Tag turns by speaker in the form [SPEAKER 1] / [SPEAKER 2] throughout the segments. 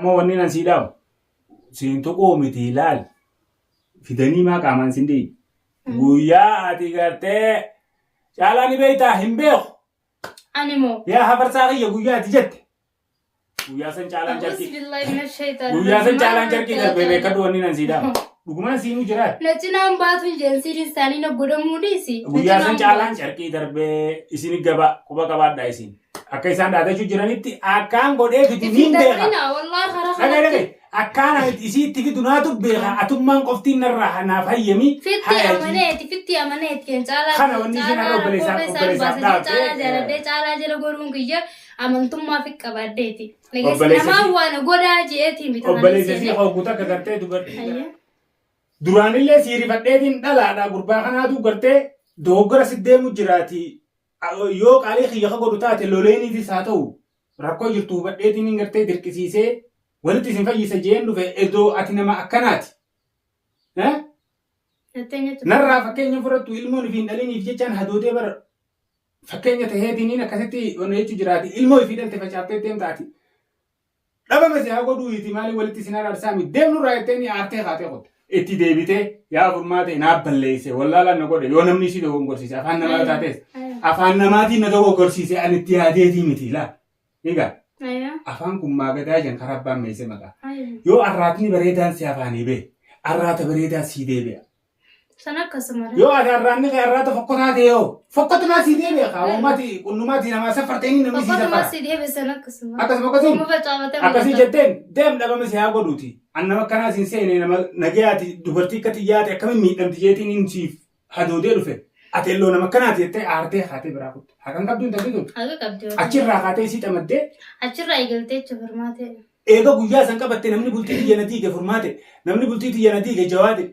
[SPEAKER 1] Amma wanni nan siidhamu siin tuquu miti laal fidanii maa qaamaan sin dhiibi. Guyyaa ati gartee caalaa ni beektaa hin beeku.
[SPEAKER 2] Ani moo.
[SPEAKER 1] Yaa hafarsaa kiyya guyyaa ati jette. Guyyaa san caalaan jarki. Guyyaa san caalaan jarki darbee beekadhu wanni nan siidhamu. Dhugumaan siinuu jiraat.
[SPEAKER 2] Nacinaan baatuun jeensiin isaanii na godhamuu dhiisi.
[SPEAKER 1] Guyyaa san caalaan jarki darbee isin gaba quba qabaadhaa isin. Akka isaan dhaatachuu jiranitti akkaan godhee fidu niin beeka. Dhagee akkaan isiitti fidu naatu beeka atummaan qoftiin narraa naaf hayyami.
[SPEAKER 2] Fitti amaneeti caalaa.
[SPEAKER 1] Kana wanni isin har'a obboleessaaf dhaabee.
[SPEAKER 2] Caalaa jala godhuun kiyya amantummaa fi qabaddeeti. Namaan waan godhaa jeetiin bitaa.
[SPEAKER 1] Obboleessa si hawwuuta akka gartee dubartii. Duraanillee siirifadheetiin dhalaadhaa gurbaa kanaatu gartee dogoggora siddeemu jiraati. Yoo qaalee kiyya godhu taate loleeniifis haa ta'u rakkoo jirtu hubadheetiin gartee dirqisiisee walitti isin fayyisa jeen dhufe eddoo ati nama akkanaati. Narraa fakkeenya fudhattu ilmoon ifiin dhaliniif jechaan hadootee bara fakkeenya taheetiin akkasitti wanna jechuu jiraati ilmoo ifii dhalte facaaftee deem taati. Dhabame si haa godhuu iti maaliif walitti isin araarsaami deemnurraa jetteen aartee kaatee qotte. Itti deebitee yaa furmaate naaf balleesse wallaalaan na godhe yoo namni ishii dogoggorsiise afaan namaa taates afaan namaatiin na dogoggorsiise ani itti yaadeetii miti laa. Egaa afaan kun maagadaa jan karaa abbaan meesee maqaa. Yoo arraatni bareedaan si afaanii bee arraata bareedaa sii deebi'a.
[SPEAKER 2] Sana akkasuma.
[SPEAKER 1] Yoo ati arraanni kee arraata fokkotaa ta'e yoo fokkotumaa sii deebi'a qaawwamati qunnumaati namaa safarteenii namni sii safara.
[SPEAKER 2] Fokkotumaa sii deebi'a sana akkasuma.
[SPEAKER 1] Akkasuma akkasii jetteen deem dhabame si haa godhuuti. Annama akkanaa siin seene nama nagayaati dubartii akka xiyyaate akkamiin miidhamti jeetiin hin siif hadoodee dhufe. Ati illoo nama akkanaati jettee aartee haatee biraa kutte. Hakan qabdu hin taasisu.
[SPEAKER 2] Haga qabdu.
[SPEAKER 1] Achirraa kaatee isii xamaddee.
[SPEAKER 2] Achirraa eegaltee jecha furmaate.
[SPEAKER 1] Eega guyyaa san qabatte namni bultii xiyya na diige furmaate. Namni bultii xiyya na diige jawaate.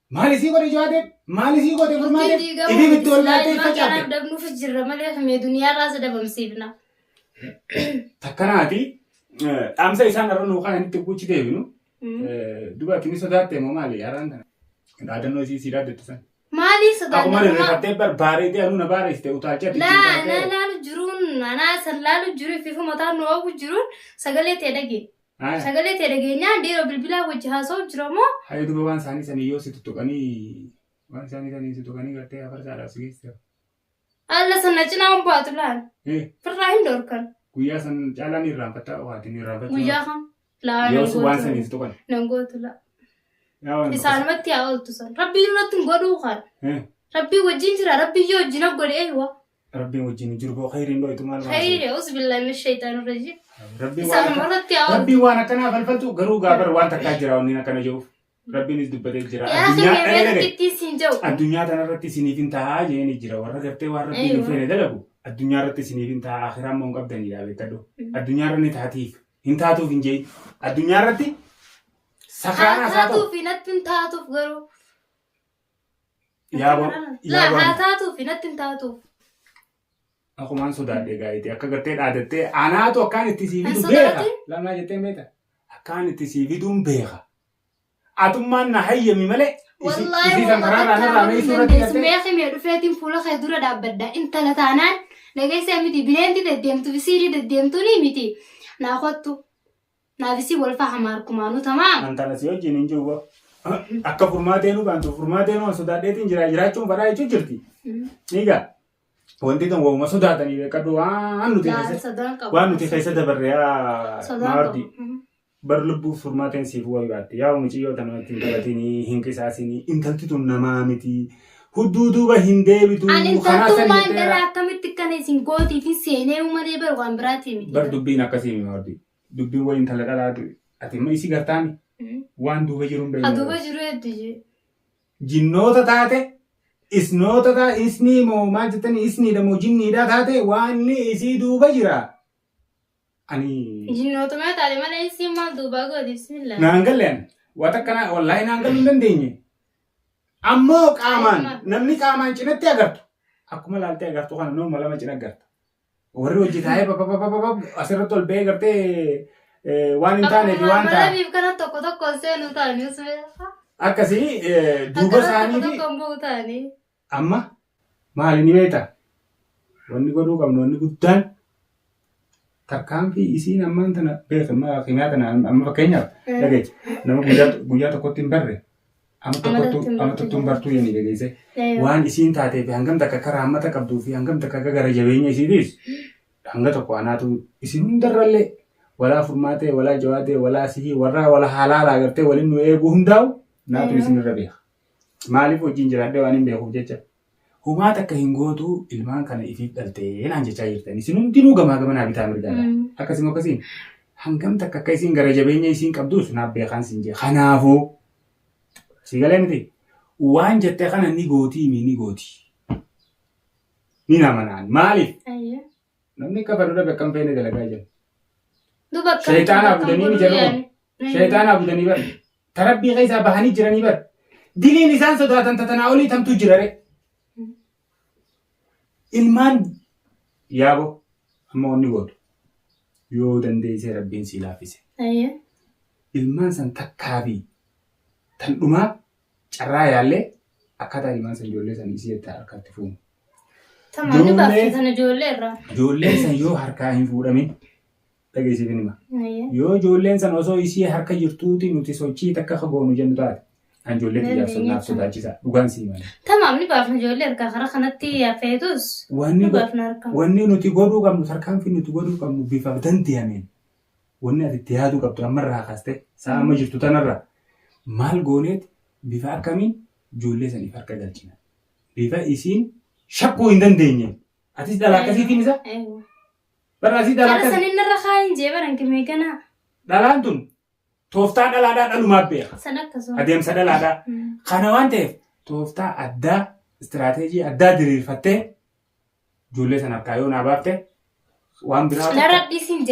[SPEAKER 1] Maali sii godhe jawaate? Maali sii godhe furmaate? Ifi bitti wallaattee facaafe.
[SPEAKER 2] Maqaan dabnuuf jirra malee kamee duniyaarraa isa dabamsiifna.
[SPEAKER 1] Takkanaati. Dhaamsa isaan irra nuu kan inni guuchi deebinu. Dubartiin ni sodaatte moo maali yaaraan kana? Dhaadannoo isii sii dhaaddetti san.
[SPEAKER 2] Maali sodaanna?
[SPEAKER 1] Akkuma riffattee bareedee anu na bareessite utaalcha
[SPEAKER 2] ati. Laalu jiruun anaa san laalu jiru ififu mataan nu oogu jiruun sagalee ta'e dhagee. Sagalee ta'e dhageenyaa dhiiroo bilbilaa wajji haasa'u jira moo?
[SPEAKER 1] Hayi duba waan isaanii sanii yoo si tuttuqanii waan isaanii sanii si tuttuqanii gartee afarsaadhaaf si geessisa.
[SPEAKER 2] Alla sana cinaa hin baatu laal. Firraa hin dhoorkan.
[SPEAKER 1] Guyyaa san caalaan irraanfattaa waatiin irraanfachuu.
[SPEAKER 2] Guyyaa kan.
[SPEAKER 1] Yoo waan sanii si tuqan.
[SPEAKER 2] Nangootu laa. Isaanumatti haa ooltu san. Rabbiin irratti hin godhuu kan. Rabbii wajjin jira. Rabbii yoo wajjin godhee waa.
[SPEAKER 1] Rabbiin wajjin jiru boo khayriin dho'itu maal maal.
[SPEAKER 2] Khayri usbillahi min shaytaan irraji.
[SPEAKER 1] Rabbiin waan akkanaa falfaltu garuu gaabar waan takkaa jira wanni akkana jiruuf. Rabbiinis dubbatee jira. Addunyaa tanarratti isiniif hin taa'aa jeeni jira. Warra gartee waan rabbiin hin feene dalagu. Addunyaa irratti isiniif hin taa'aa akhiraa moo hin qabdanidha beekadhu. Addunyaa irra ni taatiif. Hin taatuuf hin jeeyi. Addunyaa irratti sakraana isaa ta'u.
[SPEAKER 2] Taatuuf natti hin taatuuf garuu. Haa taatuuf natti hin taatuuf.
[SPEAKER 1] Akkumaan sodaadhee gaa'eeti akka gartee dhaadattee anaatu akkaan itti sii fidu beeka. Lamaa jettee beeka. Akkaan itti sii fiduun beeka. Atummaan na hayyami malee. Isii kan karaa irraa mee suuratti gattee.
[SPEAKER 2] Meeqi mee dhufeetiin fuula kee dura dhaabbadda. Intala taanaan dhageessee miti bineenti deddeemtu visiirii deddeemtu ni miti. Naa kottu. Naafisii wal fahamaa harkumaanuu tamaa.
[SPEAKER 1] Antala si wajjin hin jiru. Akka furmaateenuu baantu furmaateenuu sodaadheetiin jiraachuun fadhaa jechuun jirti. Niigaa. Wanti kun waanuma sodaatanii beekadhu waan nuti keessa dabarreeyaa maardi bar lubbuuf furmaateen siif wayyaatti yaa muciyyoo tanatti hin qabatinii hin qisaasinii intalti tun namaa miti hudduu duuba hin deebitu
[SPEAKER 2] intaltummaan dhala akkamitti akkana isin gootii fi seenee uummatee bar waan biraati miti
[SPEAKER 1] bar dubbiin akkasii maardi dubbiin wayi intala dhalaatu ati immoo isii gartaani waan duuba jiruun beeku
[SPEAKER 2] duuba jiru hedduu
[SPEAKER 1] jinnoota taate isnoota taate isnii moo maal jettanii isniidha moo jinniidha taate waan isii duuba jira. Ani.
[SPEAKER 2] Jinnoota maa taate malee isii maal duuba gooti bismillah.
[SPEAKER 1] Naan galleen waan akkanaa wallaahi naan galuu hin dandeenye. Ammoo qaamaan namni qaamaan cinatti agartu akkuma laaltee agartu kana nooma lama cina agarta. Warri hojii taa'ee asirratti ol ba'ee gartee waan hin taaneef waan ta'a.
[SPEAKER 2] Malabiif kana tokko seenuu ta'anii
[SPEAKER 1] akkasii duuba isaanii amma maali ni beektaa wanni godhuu qabnu wanni guddaan tarkaanfii isiin ammaan tana beekamaa qimaa tana amma fakkeenyaaf dhageechi nama guyyaa tokkotti hin barre amma tokkotti hin bartuu yennii dhageesse waan isiin taateef hangam takka karaa hammata qabduu fi hangam takka gara jabeenya isiitiis hanga tokko anaatu isin hundarrallee walaa furmaatee walaa jawaatee walaa sihii warraa wala haalaa agartee waliin nu eeguu hundaa'u naatu isin irra beeka. Maaliif wajjin jiraadhee waan hin beekuuf jecha humaa takka hin gootu ilmaan kana ifiif dhaltee naan jechaa jirtan isin hundinuu gamaa gamanaa bitaa mirgaadha. Akkasuma akkasiin hangam takka akka isin gara jabeenya isin qabduus naaf beekaan siin jee kanaafuu si galee miti waan jettee kana ni gootii ni gootii ni namanaan maaliif namni kafaluudha beekan feene dalagaa jiru. Shayitaana abudanii ni jedhamu. Shayitaana abudanii bar. Tarabbii keessaa bahanii jiranii bar. Diliin isaan sodaatan tatanaa olii tamtu jirare. Ilmaan yaaboo amma onni gootu yoo dandeessee rabbiin si laaffise. Ilmaan san takkaa fi tan dhumaa carraa yaallee akkaataa ilmaan san ijoollee san isii jettaa harkatti fuunu.
[SPEAKER 2] Tamani baafatan ijoollee irraa.
[SPEAKER 1] Ijoolleen san yoo harkaa hin fuudhamin dhageessifin hima. Yoo ijoolleen san osoo isii harka jirtuuti nuti sochii takka goonu jennu taate an ijoollee xiyyaaf sonnaaf sodaachisaa dhugaan sii malee.
[SPEAKER 2] Tamamni baafna ijoollee harkaa karaa kanatti yaafeetus.
[SPEAKER 1] Wanni nuti godhuu qabnu tarkaanfii nuti godhuu qabnu bifa dandeeyameen wanni ati itti yaaduu qabdu ammarraa kaastee sa'a amma jirtu tanarraa maal gooneeti bifa akkamiin ijoollee saniif harka galchina. Bifa isiin shakkuu hin dandeenye. Atis dhalaa akkasiitiin isa? Barraasii dhalaa akkasii.
[SPEAKER 2] Kana sanin irra kaayin jee baran kimee ganaa.
[SPEAKER 1] Dhalaan tun tooftaa dhalaadhaa dhalumaaf beeka.
[SPEAKER 2] San akkasuma.
[SPEAKER 1] Adeemsa dhalaadhaa. Kana waan ta'eef tooftaa addaa istiraateejii addaa diriirfattee ijoollee sana harkaa yoo naa baafte waan biraa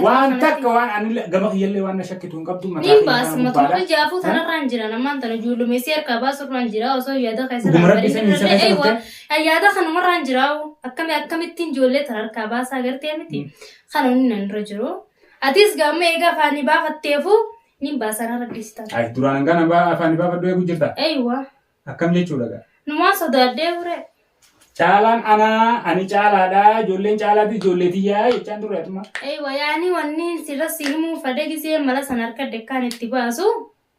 [SPEAKER 1] waan takka waan ani gama kiyyallee waan na shakkitu hin qabdu mataa
[SPEAKER 2] ni baas matuufi jaafuu tanarraan jira namaan tana ijoollumeessi harkaa baasurraan jira osoo yaada keessaa yaada kanumarraan jira akkamittiin ijoollee tana harkaa baasaa agartee miti kanuun nan irra jiru atis gaama eega afaanii baafatteefu ni baasan harkistan.
[SPEAKER 1] Duraan hangana afaanii baafadhu eeguu jirta.
[SPEAKER 2] Eeywa.
[SPEAKER 1] Akkam jechuudha gaa.
[SPEAKER 2] Numaa sodaadhee ture.
[SPEAKER 1] Caalaan ani caalaadha ijoolleen caalaati ijoollee tiyyaa jechaan ture atuma.
[SPEAKER 2] Eeywa yaani wanni sirratti himuu fadee gisee mala sana harka dekkaan itti baasu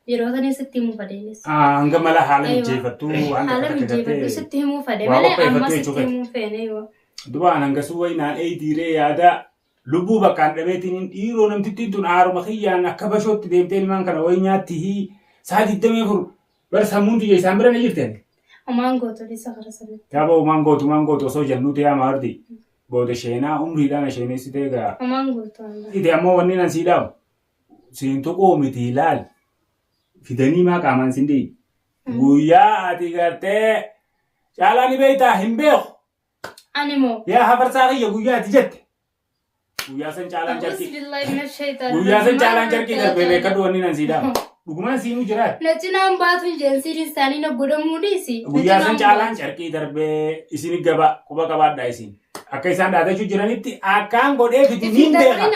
[SPEAKER 2] yeroo sanis itti himuu fadeenis.
[SPEAKER 1] Hanga mala haala mijeeffattu waan
[SPEAKER 2] haala mijeeffattu sitti himuu fadee malee amma sitti himuu feene yoo.
[SPEAKER 1] Duraan hanga suwwai naan dhiiree yaada lubbuu bakkaan dhabeetiin dhiiroo namtittiin tun haaruma kiyyaan akka bashootti deemtee ilmaan kana wayi nyaatti saa 24 bar sammuun tiyya isaan bira na jirteen.
[SPEAKER 2] Omaan gootu dhisa kara sanatti.
[SPEAKER 1] Yaaba omaan gootu osoo jennuuti yaa maarti. Booda sheenaa umriidhaan sheenessitee gaa.
[SPEAKER 2] Omaan gootu.
[SPEAKER 1] Ite ammoo wanni nan sii dhaamu. Siin tuqoo miti ilaal. Fidanii maa qaamaan sin dhiyi. Guyyaa ati gartee caalaa ni beektaa hin beeku.
[SPEAKER 2] Ani moo.
[SPEAKER 1] Yaa hafarsaa kiyya guyyaa ati jette. Guyyaa san caalaan carqii. Guyyaa san caalaan carqii darbee beekadhu wanni nan sii dhaamu. Dhugumaan siinuu jiraat.
[SPEAKER 2] Nacinaan baatuun jeensiin isaanii na godhamuu dhiisi.
[SPEAKER 1] Guyyaa san caalaan carqii darbee isin gaba quba qabaadhaa isin. Akka isaan dhaatachuu jiranitti akkaan godhee fiti niin beeka.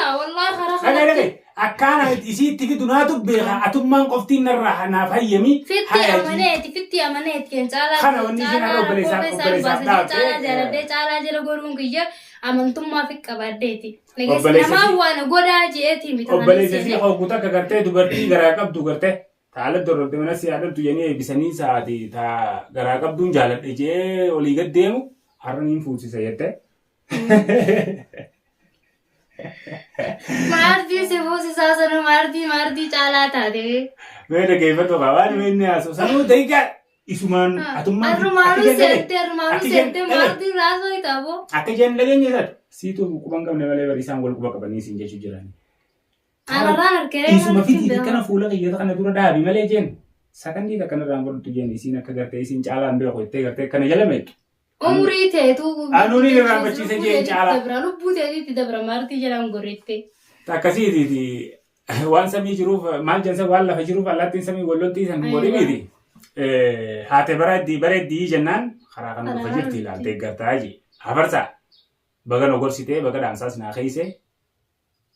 [SPEAKER 1] Dhagee akkaan isiitti fitu naatu beeka atummaan qoftiin narraa naaf hayyami.
[SPEAKER 2] Fitti amaneeti kan caalaa.
[SPEAKER 1] Kana wanni isheen har'a obboleessaaf dhaabdee.
[SPEAKER 2] Caalaa jaaladhee caalaa jala godhuun kiyya amantummaa fi qabaaddeeti. Namaa waan godaa jeetiin bitaa.
[SPEAKER 1] Obboleessa fi hawwatu akka gartee dubartii garaa qabdu gartee taala dorrobde mana si yaadatu jennee eebbisanii sa'aatii taa garaa qabduun jaaladhe jee olii gad deemu har'a niin fuusisa jettee.
[SPEAKER 2] Maartii si fuusisaa sana maartii caalaa taate.
[SPEAKER 1] Mee dhaggeeffatu qabaan mee inni haasa'u sanuu da'iigaa isumaan atummaan.
[SPEAKER 2] Arrumaanuu seentee maartii raasoo itaaboo.
[SPEAKER 1] Akka jeen dhageenya isaati. Siituu quban qabne malee bari isaan wal quba qabanii siin jechuu jirani.
[SPEAKER 2] Anarraan harkee
[SPEAKER 1] isuma fitii kana fuula kiyyata kana dura dhaabi malee jeen sakandii akkana irraan godhutu jeen isiin akka gartee isiin caalaan beeku jettee gartee kana jala meetu.
[SPEAKER 2] Umurii teetu.
[SPEAKER 1] Anuuni irraan bachiise jeen caalaa.
[SPEAKER 2] Lubbuu teetiitti dabra maartii jalaan gorreettee.
[SPEAKER 1] Akkasiitiiti waan samii jiruuf maal jensa waan lafa jiruuf allaattiin samii walloltii san godhiniiti. Haate bareeddii jennaan karaa kana dhufa jirti ilaaltee gartaa jee. Hafarsaa. Baga nogorsitee baga dhaamsaas naa keeyse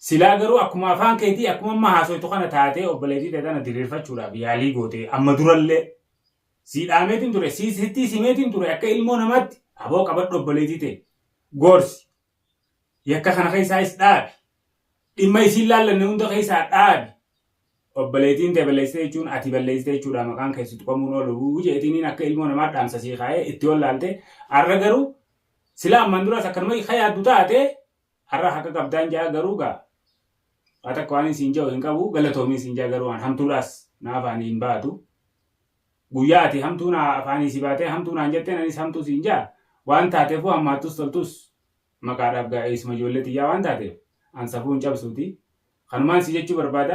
[SPEAKER 1] silaa garuu akkuma afaan keetii akkuma amma haasoytu kana taatee obboleettii ta'e tana diriirfachuudhaaf yaalii gootee amma durallee sii dhaameetiin ture sii sitti simeetiin ture akka ilmoo namaatti aboo qabadhu obboleettii ta'e gorsi yakka kana keessaayis dhaabi dhimma isiin laallanne hunda keessaa dhaabi. Obboleettiin ta'e balleessitee jechuun ati balleessitee jechuudha maqaan keessatti qabuun oolu jeetiniin akka ilmoo namaa dhaamsa sii kaa'ee itti ol laalte har'a garuu sila amman duras akkanuma yaaddu taate har'a haqa qabdaan jaa garuu gaa haa takka waan isiin jahu hin qabu galatoomii isiin jaa garuu waan hamtuudhaas na afaanii hin baatu. Guyyaa ati hamtuu na afaanii si baatee hamtuu naan jettee anis hamtuu siin jaa waan taateef hammaattus toltus maqaadhaaf gaa'eessuma ijoollee xiyyaa waan taateef an safuun cabsuuti. Kanumaan si jechuu barbaada.